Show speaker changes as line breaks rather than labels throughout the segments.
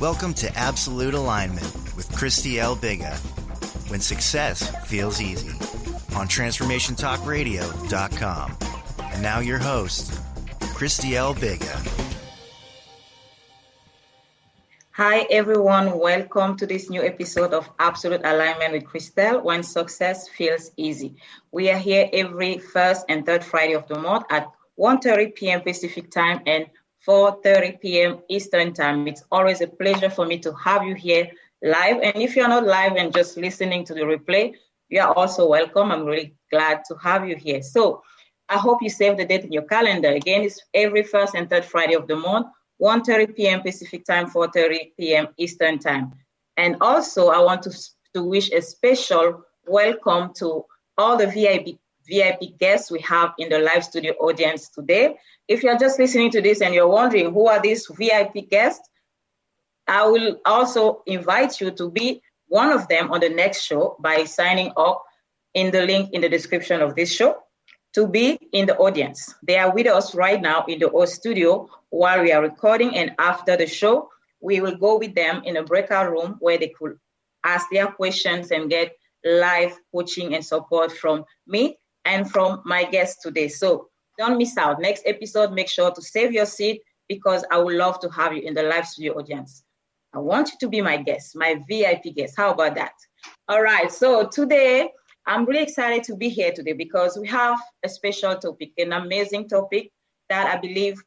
Welcome to Absolute Alignment with P.O.T.E.N.T.I.A.L when success feels easy on TransformationTalkRadio.com. And now your host, P.O.T.E.N.T.I.A.L.
Hi everyone, welcome to this new episode of Absolute Alignment with P.O.T.E.N.T.I.A.L when success feels easy. We are here every first and third Friday of the month at 1:30 p.m. Pacific time and 4:30 p.m. Eastern time. It's always a pleasure for me to have you here live. And if you're not live and just listening to the replay, you are also welcome. I'm really glad to have you here. So I hope you save the date in your calendar. Again, it's every first and third Friday of the month, 1:30 p.m. Pacific time, 4:30 p.m. Eastern time. And also, I want to wish a special welcome to all the VIP guests we have in the live studio audience today. If you're just listening to this and you're wondering who are these VIP guests, I will also invite you to be one of them on the next show by signing up in the link in the description of this show to be in the audience. They are with us right now in the studio while we are recording, and after the show, we will go with them in a breakout room where they could ask their questions and get live coaching and support from me and from my guests today. So don't miss out. Next episode, make sure to save your seat because I would love to have you in the live studio audience. I want you to be my guest, my VIP guest. How about that? All right. So today, I'm really excited to be here today because we have a special topic, an amazing topic that I believe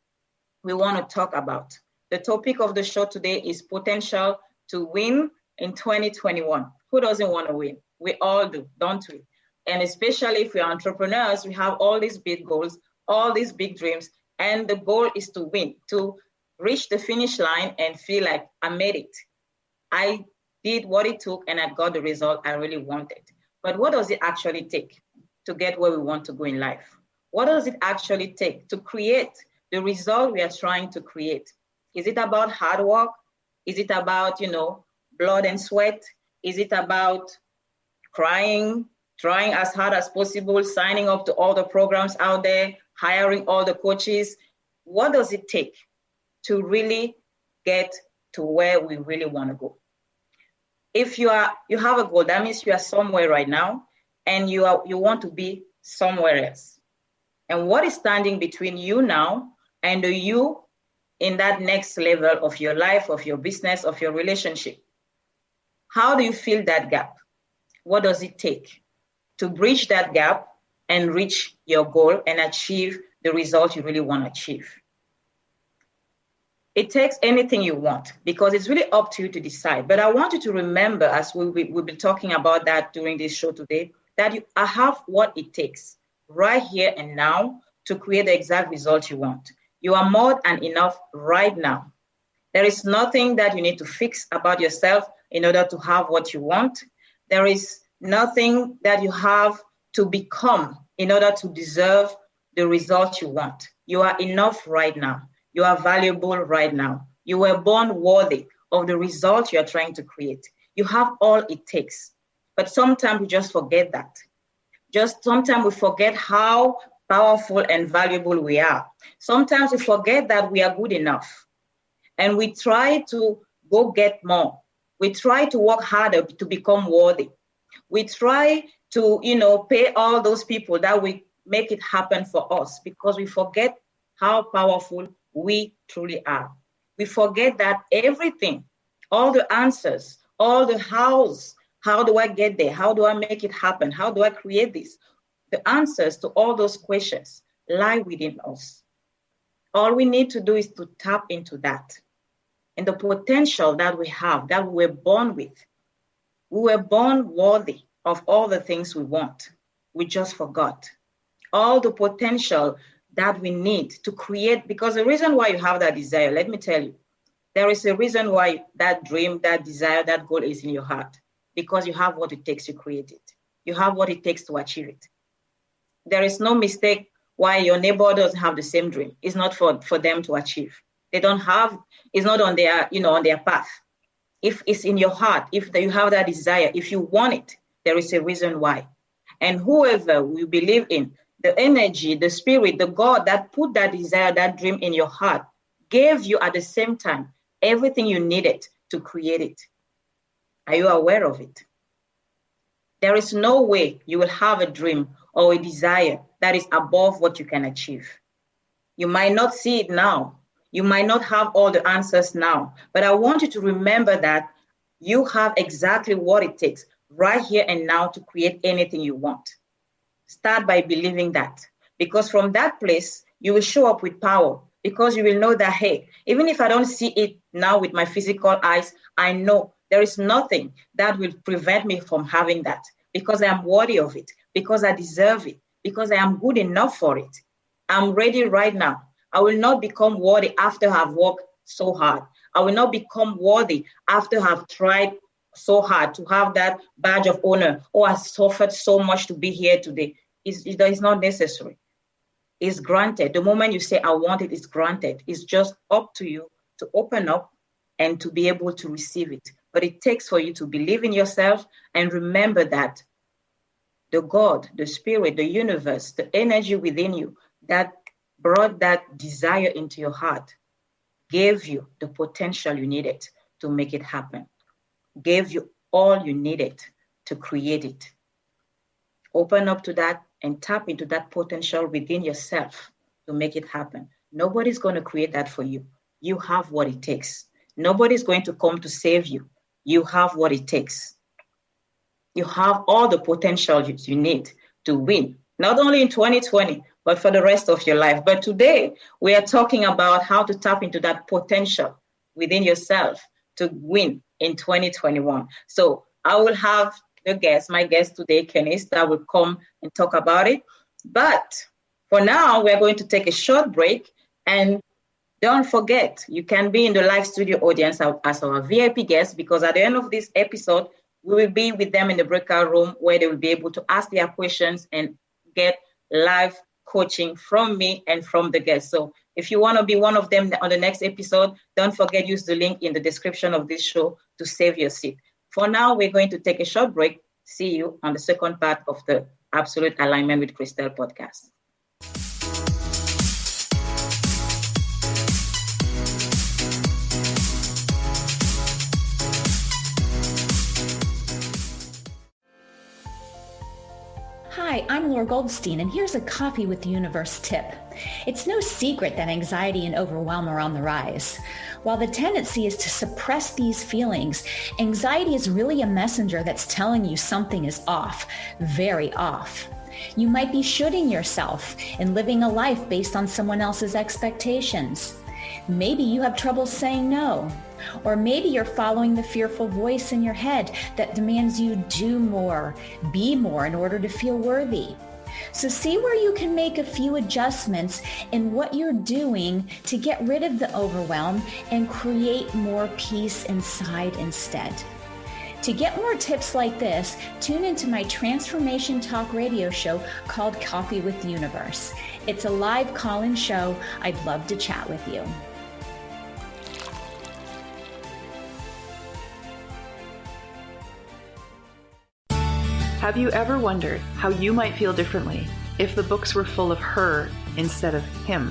we want to talk about. The topic of the show today is potential to win in 2021. Who doesn't want to win? We all do, don't we? And especially if we're entrepreneurs, we have all these big goals, all these big dreams, and the goal is to win, to reach the finish line and feel like I made it. I did what it took and I got the result I really wanted. But what does it actually take to get where we want to go in life? What does it actually take to create the result we are trying to create? Is it about hard work? Is it about, blood and sweat? Is it about crying, trying as hard as possible, signing up to all the programs out there, hiring all the coaches? What does it take to really get to where we really want to go? If you have a goal, that means you are somewhere right now and you want to be somewhere else. And what is standing between you now and the you in that next level of your life, of your business, of your relationship? How do you fill that gap? What does it take to bridge that gap and reach your goal and achieve the result you really want to achieve? It takes anything you want because it's really up to you to decide. But I want you to remember, as we'll be talking about that during this show today, that you have what it takes right here and now to create the exact result you want. You are more than enough right now. There is nothing that you need to fix about yourself in order to have what you want. There is nothing that you have to become in order to deserve the result you want. You are enough right now. You are valuable right now. You were born worthy of the result you are trying to create. You have all it takes. But sometimes we just forget that. Sometimes we forget how powerful and valuable we are. Sometimes we forget that we are good enough. And we try to go get more. We try to work harder to become worthy. We try to, pay all those people that will make it happen for us because we forget how powerful we truly are. We forget that everything, all the answers, all the hows, how do I get there? How do I make it happen? How do I create this? The answers to all those questions lie within us. All we need to do is to tap into that and the potential that we have, that we were born with. We were born worthy of all the things we want. We just forgot all the potential that we need to create, because the reason why you have that desire, let me tell you, there is a reason why that dream, that desire, that goal is in your heart, because you have what it takes to create it. You have what it takes to achieve it. There is no mistake why your neighbor doesn't have the same dream. It's not for them to achieve. They don't have, it's not on their, on their path. If it's in your heart, if you have that desire, if you want it, there is a reason why. And whoever we believe in, the energy, the spirit, the God that put that desire, that dream in your heart, gave you at the same time everything you needed to create it. Are you aware of it? There is no way you will have a dream or a desire that is above what you can achieve. You might not see it now. You might not have all the answers now, but I want you to remember that you have exactly what it takes right here and now to create anything you want. Start by believing that, because from that place, you will show up with power, because you will know that, hey, even if I don't see it now with my physical eyes, I know there is nothing that will prevent me from having that, because I am worthy of it, because I deserve it, because I am good enough for it. I'm ready right now. I will not become worthy after I've worked so hard. I will not become worthy after I've tried so hard to have that badge of honor. Oh, I suffered so much to be here today. It's not necessary. It's granted. The moment you say, I want it, it's granted. It's just up to you to open up and to be able to receive it. But it takes for you to believe in yourself and remember that the God, the spirit, the universe, the energy within you that brought that desire into your heart gave you the potential you needed to make it happen, gave you all you needed to create it. Open up to that and tap into that potential within yourself to make it happen. Nobody's going to create that for you. You have what it takes. Nobody's going to come to save you. You have what it takes. You have all the potential you need to win, not only in 2020, but for the rest of your life. But today, we are talking about how to tap into that potential within yourself to win in 2021. So I will have my guest today, Kenneth, that will come and talk about it. But for now, we're going to take a short break. And don't forget, you can be in the live studio audience as our VIP guest, because at the end of this episode, we will be with them in the breakout room where they will be able to ask their questions and get live coaching from me and from the guests. So if you want to be one of them on the next episode, don't forget, use the link in the description of this show to save your seat. For now, we're going to take a short break. See you on the second part of the Absolute Alignment with Christelle podcast.
Hi, I'm Laura Goldstein, and here's a Coffee with the Universe tip. It's no secret that anxiety and overwhelm are on the rise. While the tendency is to suppress these feelings, anxiety is really a messenger that's telling you something is off, very off. You might be shooting yourself and living a life based on someone else's expectations. Maybe you have trouble saying no. Or maybe you're following the fearful voice in your head that demands you do more, be more in order to feel worthy. So see where you can make a few adjustments in what you're doing to get rid of the overwhelm and create more peace inside instead. To get more tips like this, tune into my Transformation Talk radio show called Coffee with the Universe. It's a live call-in show. I'd love to chat with you.
Have you ever wondered how you might feel differently if the books were full of her instead of him?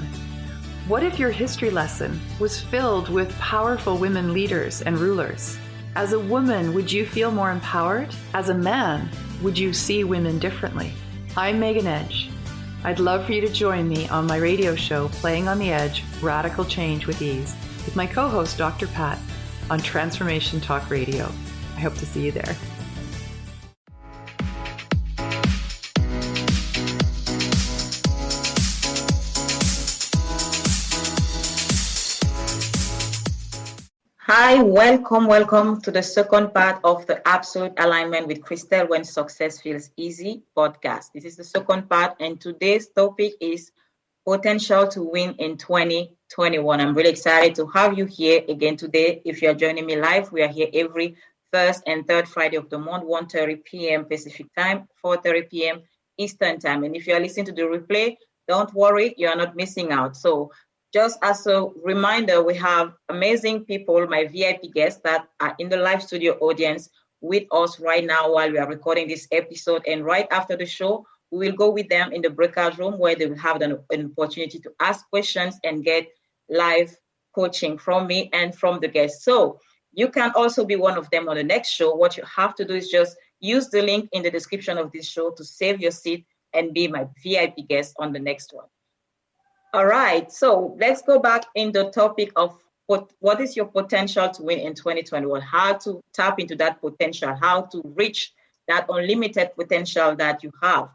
What if your history lesson was filled with powerful women leaders and rulers? As a woman, would you feel more empowered? As a man, would you see women differently? I'm Megan Edge. I'd love for you to join me on my radio show, Playing on the Edge, Radical Change with Ease, with my co-host, Dr. Pat, on Transformation Talk Radio. I hope to see you there.
Hi, welcome to the second part of the Absolute Alignment with Christelle When Success Feels Easy podcast. This is the second part, and today's topic is potential to win in 2021. I'm really excited to have you here again today. If you're joining me live, we are here every first and third Friday of the month, 1:30 p.m. Pacific time, 4:30 p.m. Eastern time. And if you're listening to the replay, don't worry, you're not missing out. So just as a reminder, we have amazing people, my VIP guests that are in the live studio audience with us right now while we are recording this episode. And right after the show, we will go with them in the breakout room where they will have an opportunity to ask questions and get live coaching from me and from the guests. So You can also be one of them on the next show. What you have to do is just use the link in the description of this show to save your seat and be my VIP guest on the next one. All right, so let's go back in the topic of what is your potential to win in 2021, how to tap into that potential, how to reach that unlimited potential that you have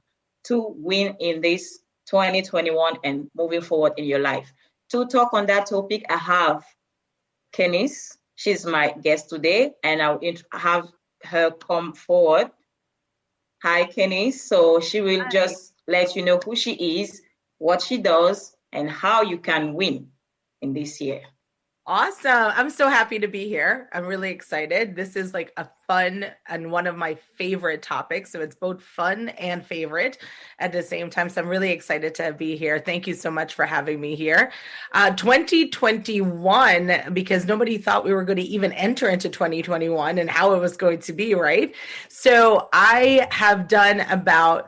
to win in this 2021 and moving forward in your life. To talk on that topic, I have Kenis. She's my guest today, and I'll have her come forward. Hi, Kenis. So she will just let you know who she is, what she does, and how you can win in this year.
Awesome. I'm so happy to be here. I'm really excited. This is like a fun and one of my favorite topics. So it's both fun and favorite at the same time. So I'm really excited to be here. Thank you so much for having me here. 2021, because nobody thought we were going to even enter into 2021 and how it was going to be, right? So I have done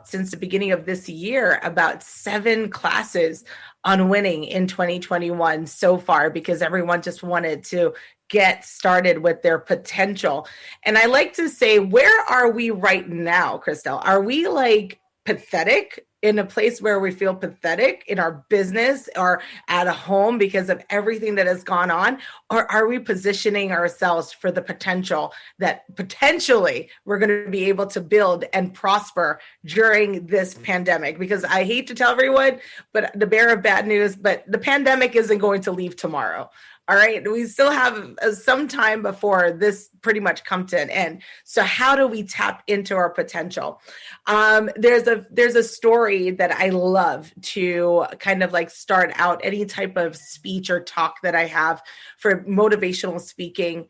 since the beginning of this year, about 7 classes on winning in 2021 so far, because everyone just wanted to get started with their potential. And I like to say, where are we right now, Christelle? Are we like pathetic, in a place where we feel pathetic in our business or at a home because of everything that has gone on? Or are we positioning ourselves for the potential that potentially we're going to be able to build and prosper during this pandemic? Because I hate to tell everyone, but the bearer of bad news, but the pandemic isn't going to leave tomorrow. All right. We still have some time before this pretty much come to an end. So how do we tap into our potential? There's a story that I love to kind of like start out any type of speech or talk that I have for motivational speaking.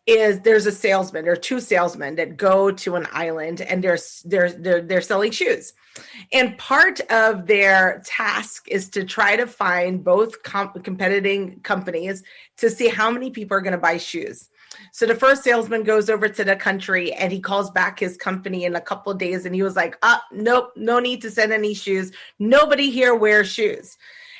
There's a salesman or 2 salesmen that go to an island, and they're selling shoes. And part of their task is to try to find both competing companies to see how many people are going to buy shoes. So the first salesman goes over to the country and he calls back his company in a couple of days, and he was like, nope, no need to send any shoes. Nobody here wears shoes.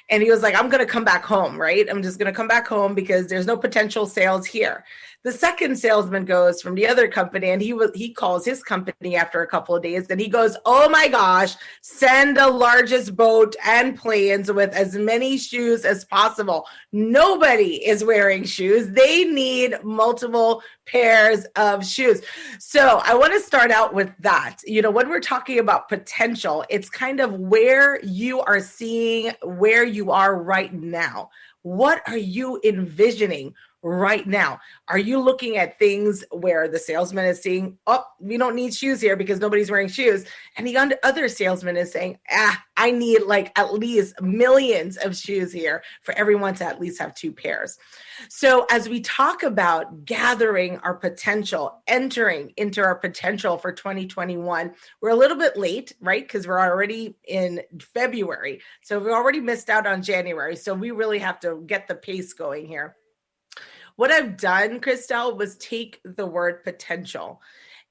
And he was like, I'm going to come back home, right? I'm just going to come back home because there's no potential sales here. The second salesman goes from the other company, and he calls his company after a couple of days, and he goes, oh my gosh, send the largest boat and planes with as many shoes as possible. Nobody is wearing shoes. They need multiple pairs of shoes. So I want to start out with that. You know, when we're talking about potential, it's kind of where you are seeing where you are right now. What are you envisioning right now? Are you looking at things where the salesman is saying, oh, we don't need shoes here because nobody's wearing shoes, and the other salesman is saying, I need like at least millions of shoes here for everyone to at least have 2 pairs. So as we talk about gathering our potential, entering into our potential for 2021, we're a little bit late, right? Because we're already in February. So we already missed out on January. So we really have to get the pace going here. What I've done, Christelle, was take the word potential,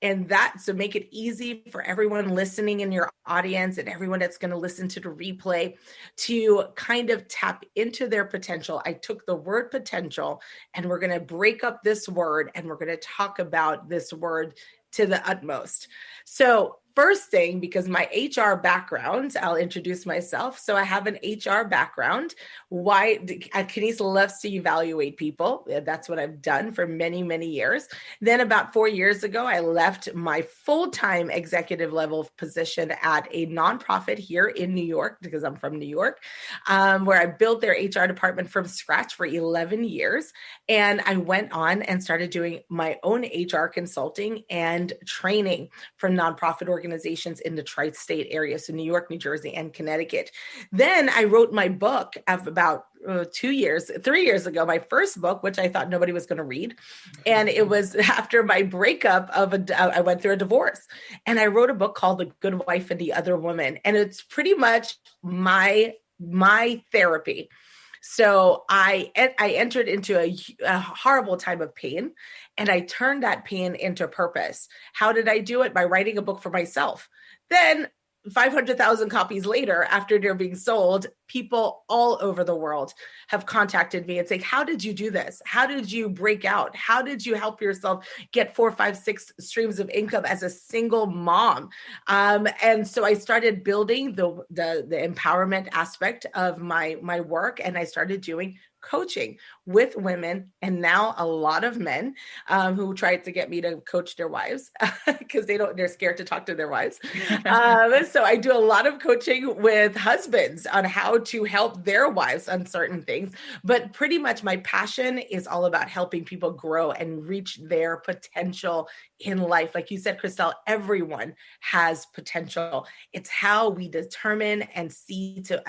and so make it easy for everyone listening in your audience and everyone that's going to listen to the replay to kind of tap into their potential. I took the word potential, and we're going to break up this word, and we're going to talk about this word to the utmost. So first thing, because my HR background, I'll introduce myself. So I have an HR background. Kenis loves to evaluate people. That's what I've done for many, many years. Then about 4 years ago, I left my full-time executive level position at a nonprofit here in New York, because I'm from New York, where I built their HR department from scratch for 11 years. And I went on and started doing my own HR consulting and training for nonprofit organizations in the tri-state area, so New York, New Jersey, and Connecticut. Then I wrote my book of about 3 years ago, my first book, which I thought nobody was going to read. And it was after my breakup I went through a divorce, and I wrote a book called The Good Wife and the Other Woman. And it's pretty much my therapy. So I entered into a horrible time of pain, and I turned that pain into purpose. How did I do it? By writing a book for myself. Then 500,000 copies later, after they're being sold, people all over the world have contacted me and say, how did you do this? How did you break out? How did you help yourself get 4, 5, 6 streams of income as a single mom? And so I started building the empowerment aspect of my work, and I started doing coaching with women, and now a lot of men who tried to get me to coach their wives because they're scared to talk to their wives. So I do a lot of coaching with husbands on how to help their wives on certain things. But pretty much my passion is all about helping people grow and reach their potential in life. Like you said, Christelle, everyone has potential. It's how we determine and see to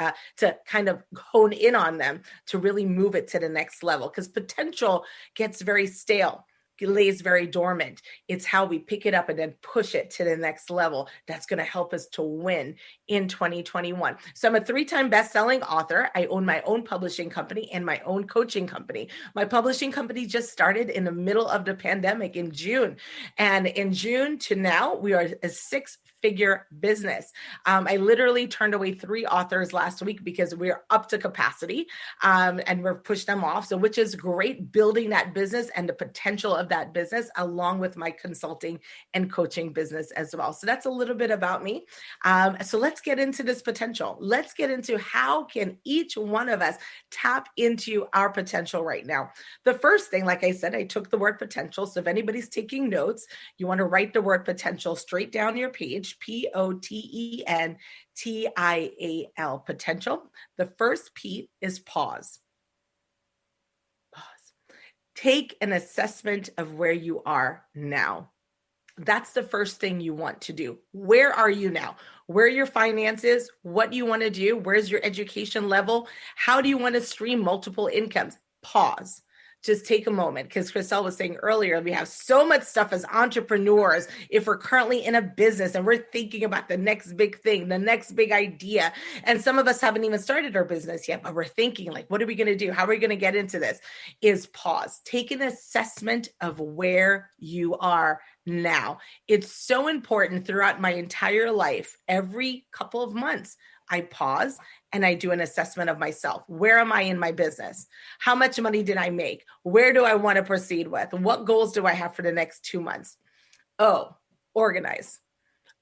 kind of hone in on them to really move it to the next level, because potential gets very stale. It lays very dormant. It's how we pick it up and then push it to the next level that's going to help us to win in 2021. So I'm a 3-time best-selling author. I own my own publishing company and my own coaching company. My publishing company just started in the middle of the pandemic in June. And in June to now, we are a 6-figure business. I literally turned away 3 authors last week because we're up to capacity and we've pushed them off. So which is great, building that business and the potential of that business along with my consulting and coaching business as well. So that's a little bit about me. So let's get into this potential. Let's get into how can each one of us tap into our potential right now. The first thing, like I said, I took the word potential. So if anybody's taking notes, you want to write the word potential straight down your page, P.O.T.E.N.T.I.A.L, potential. The first P is pause. Take an assessment of where you are now. That's the first thing you want to do. Where are you now? Where are your finances? What do you want to do? Where's your education level? How do you want to stream multiple incomes? Pause. Just take a moment, because Christelle was saying earlier, we have so much stuff as entrepreneurs. If we're currently in a business and we're thinking about the next big thing, the next big idea, and some of us haven't even started our business yet, but we're thinking like, what are we going to do? How are we going to get into this? Is pause. Take an assessment of where you are now. It's so important throughout my entire life. Every couple of months, I pause and I do an assessment of myself. Where am I in my business? How much money did I make? Where do I want to proceed with? What goals do I have for the next 2 months? Oh, organize.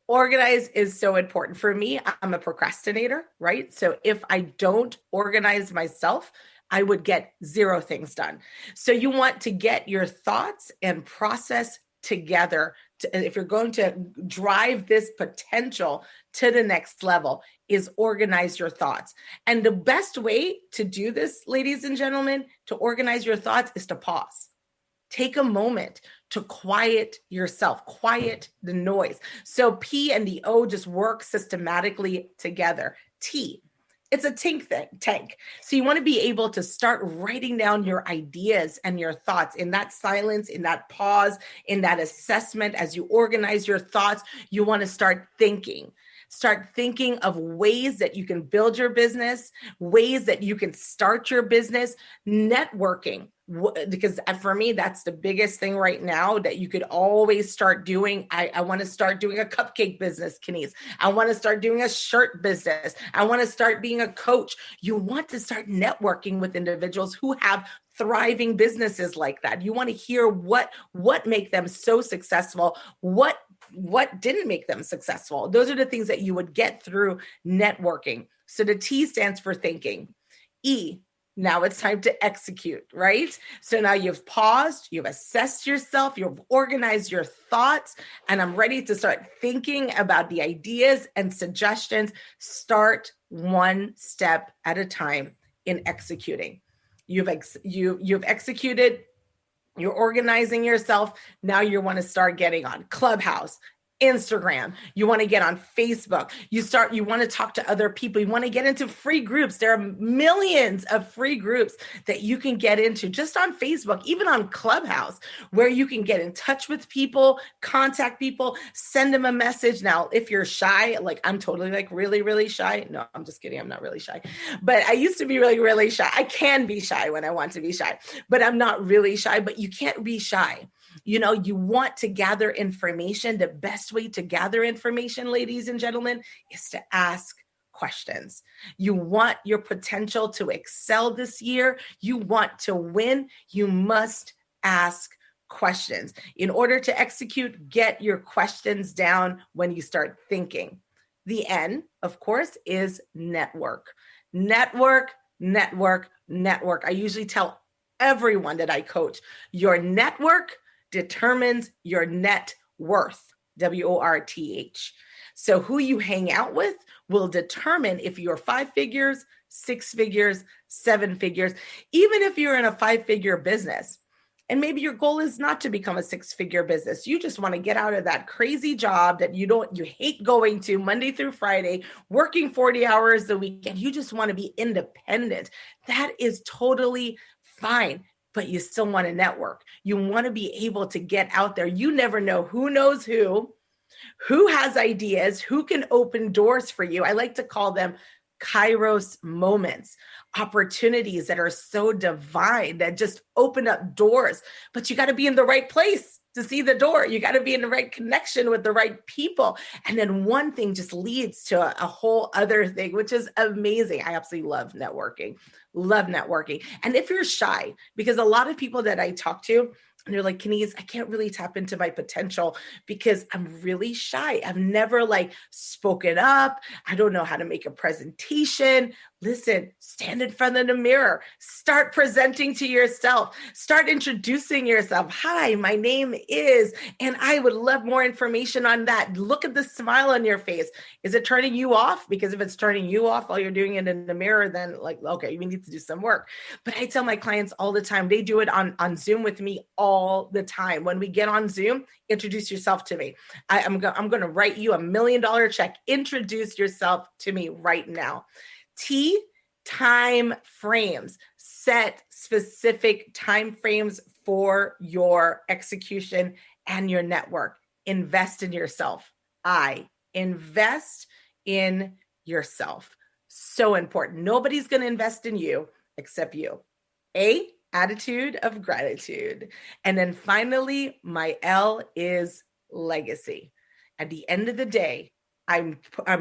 Organize is so important. For me, I'm a procrastinator, right? So if I don't organize myself, I would get 0 things done. So you want to get your thoughts and process together. If you're going to drive this potential to the next level, is organize your thoughts. And the best way to do this, ladies and gentlemen, to organize your thoughts is to pause. Take a moment to quiet yourself, quiet the noise. So P and the O just work systematically together. T, it's a tank. So you want to be able to start writing down your ideas and your thoughts in that silence, in that pause, in that assessment. As you organize your thoughts, you want to start thinking. Start thinking of ways that you can build your business, ways that you can start your business, networking. Because for me, that's the biggest thing right now that you could always start doing. I want to start doing a cupcake business, Kenise. I want to start doing a shirt business. I want to start being a coach. You want to start networking with individuals who have thriving businesses like that. You want to hear what make them so successful, what didn't make them successful. Those are the things that you would get through networking. So the T stands for thinking. E, now it's time to execute, right? So now you've paused, you've assessed yourself, you've organized your thoughts, and I'm ready to start thinking about the ideas and suggestions. Start one step at a time in executing. You've executed. You're organizing yourself. Now you want to start getting on Clubhouse, Instagram. You want to get on Facebook. You want to talk to other people. You want to get into free groups. There are millions of free groups that you can get into just on Facebook, even on Clubhouse, where you can get in touch with people, contact people, send them a message. Now, if you're shy, like I'm totally like really, really shy. No, I'm just kidding. I'm not really shy, but I used to be really, really shy. I can be shy when I want to be shy, but I'm not really shy. But you can't be shy. You want to gather information. The best way to gather information, ladies and gentlemen, is to ask questions. You want your potential to excel this year. You want to win. You must ask questions. In order to execute, get your questions down when you start thinking. The N, of course, is network. Network, network, network. I usually tell everyone that I coach, your network determines your net worth, W-O-R-T-H. So who you hang out with will determine if you're 5 figures, 6 figures, 7 figures, even if you're in a 5-figure business. And maybe your goal is not to become a 6-figure business. You just want to get out of that crazy job that you hate going to Monday through Friday, working 40 hours a week, and you just want to be independent. That is totally fine, but you still want to network. You want to be able to get out there. You never know who knows who has ideas, who can open doors for you. I like to call them Kairos moments, opportunities that are so divine that just open up doors, but you got to be in the right place to see the door. You got to be in the right connection with the right people. And then one thing just leads to a whole other thing, which is amazing. I absolutely love networking. And if you're shy, because a lot of people that I talk to, and they're like, Kenise, I can't really tap into my potential because I'm really shy. I've never spoken up. I don't know how to make a presentation. Listen, stand in front of the mirror. Start presenting to yourself. Start introducing yourself. Hi, my name is, and I would love more information on that. Look at the smile on your face. Is it turning you off? Because if it's turning you off while you're doing it in the mirror, then okay, you need to do some work. But I tell my clients all the time, they do it on Zoom with me all the time. When we get on Zoom, introduce yourself to me. I'm going to write you $1 million check. Introduce yourself to me right now. T, time frames. Set specific time frames for your execution and your network. Invest in yourself. I, invest in yourself. So important. Nobody's going to invest in you except you. A, attitude of gratitude. And then finally, my L is legacy. At the end of the day, I'm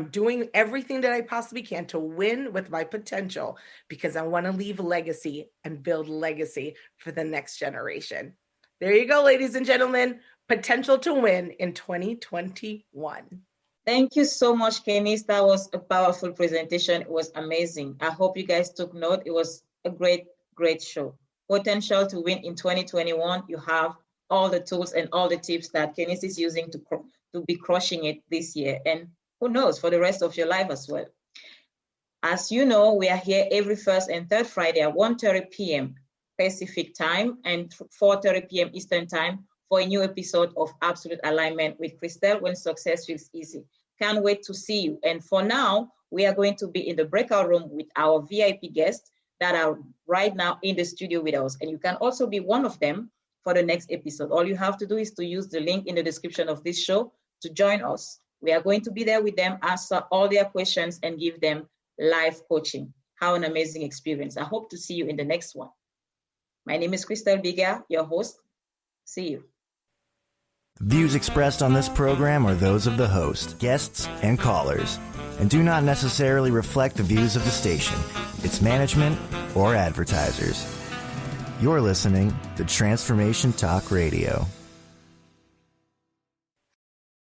doing everything that I possibly can to win with my potential because I want to leave a legacy and build legacy for the next generation. There you go, ladies and gentlemen. Potential to win in 2021.
Thank you so much, Kenise. That was a powerful presentation. It was amazing. I hope you guys took note. It was a great, great show. Potential to win in 2021. You have all the tools and all the tips that Kenise is using to be crushing it this year. And who knows, for the rest of your life as well. As you know, we are here every first and third Friday at 1:30 p.m. Pacific time and 4:30 p.m. Eastern time for a new episode of Absolute Alignment with Christelle, when success feels easy. Can't wait to see you. And for now, we are going to be in the breakout room with our VIP guests that are right now in the studio with us. And you can also be one of them for the next episode. All you have to do is to use the link in the description of this show to join us. We are going to be there with them, answer all their questions, and give them live coaching. How an amazing experience. I hope to see you in the next one. My name is Christelle Biga, your host. See you.
Views expressed on this program are those of the host, guests, and callers, and do not necessarily reflect the views of the station, its management, or advertisers. You're listening to Transformation Talk Radio.